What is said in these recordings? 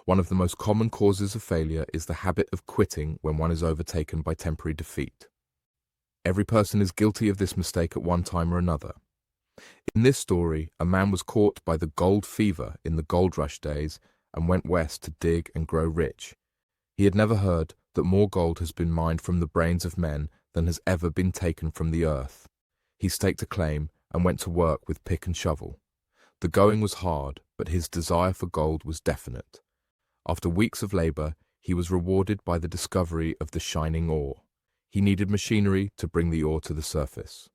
One of the most common causes of failure is the habit of quitting when one is overtaken by temporary defeat. Every person is guilty of this mistake at one time or another. In this story, a man was caught by the gold fever in the gold rush days and went west to dig and grow rich. He had never heard that more gold has been mined from the brains of men than has ever been taken from the earth. He staked a claim and went to work with pick and shovel. The going was hard, but his desire for gold was definite. After weeks of labor, he was rewarded by the discovery of the shining ore. He needed machinery to bring the ore to the surface.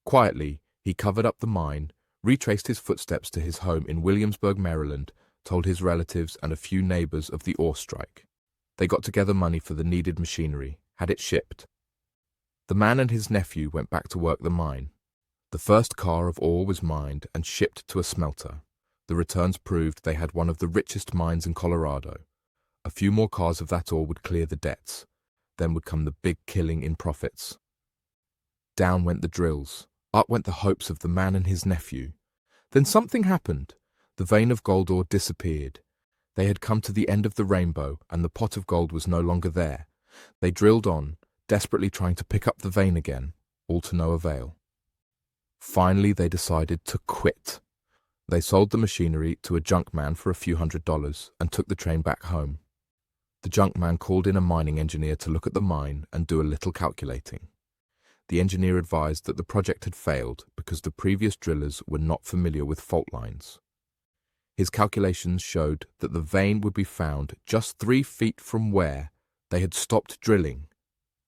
Quietly, he covered up the mine, retraced his footsteps to his home in Williamsburg, Maryland, told his relatives and a few neighbors of the ore strike. They got together money for the needed machinery, had it shipped. The man and his nephew went back to work the mine. The first car of ore was mined and shipped to a smelter. The returns proved they had one of the richest mines in Colorado. A few more cars of that ore would clear the debts. Then would come the big killing in profits. Down went the drills. Up went the hopes of the man and his nephew. Then something happened. The vein of gold ore disappeared. They had come to the end of the rainbow, and the pot of gold was no longer there. They drilled on, desperately trying to pick up the vein again, all to no avail. Finally, they decided to quit. They sold the machinery to a junk man for a few $100s and took the train back home. The junk man called in a mining engineer to look at the mine and do a little calculating. The engineer advised that the project had failed because the previous drillers were not familiar with fault lines. His calculations showed that the vein would be found just 3 feet from where they had stopped drilling.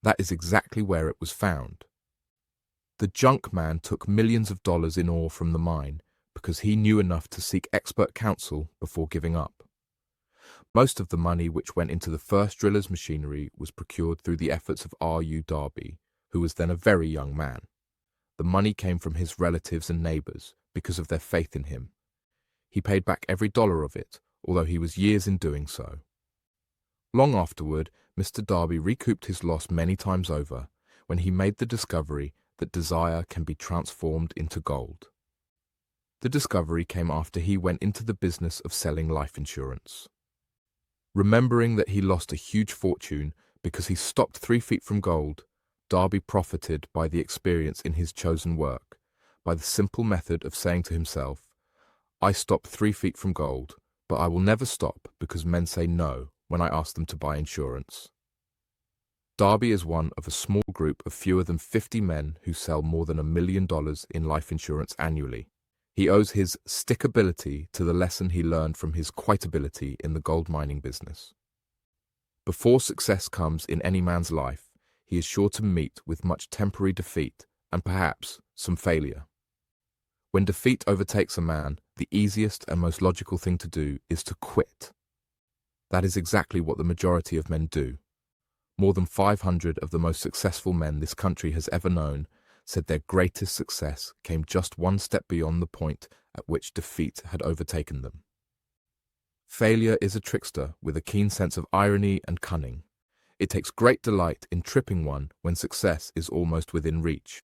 That is exactly where it was found. The junk man took millions of dollars in ore from the mine because he knew enough to seek expert counsel before giving up. Most of the money which went into the first driller's machinery was procured through the efforts of R.U. Darby, who was then a very young man. The money came from his relatives and neighbors because of their faith in him. He paid back every dollar of it, although he was years in doing so. Long afterward, Mr. Darby recouped his loss many times over when he made the discovery that desire can be transformed into gold. The discovery came after he went into the business of selling life insurance. Remembering that he lost a huge fortune because he stopped 3 feet from gold, Darby profited by the experience in his chosen work, by the simple method of saying to himself, "I stopped 3 feet from gold, but I will never stop because men say no when I ask them to buy insurance." Darby is one of a small group of fewer than 50 men who sell more than $1 million in life insurance annually. He owes his stickability to the lesson he learned from his quitability in the gold mining business. Before success comes in any man's life, he is sure to meet with much temporary defeat and perhaps some failure. When defeat overtakes a man, the easiest and most logical thing to do is to quit. That is exactly what the majority of men do. More than 500 of the most successful men this country has ever known said their greatest success came just one step beyond the point at which defeat had overtaken them. Failure is a trickster with a keen sense of irony and cunning. It takes great delight in tripping one when success is almost within reach.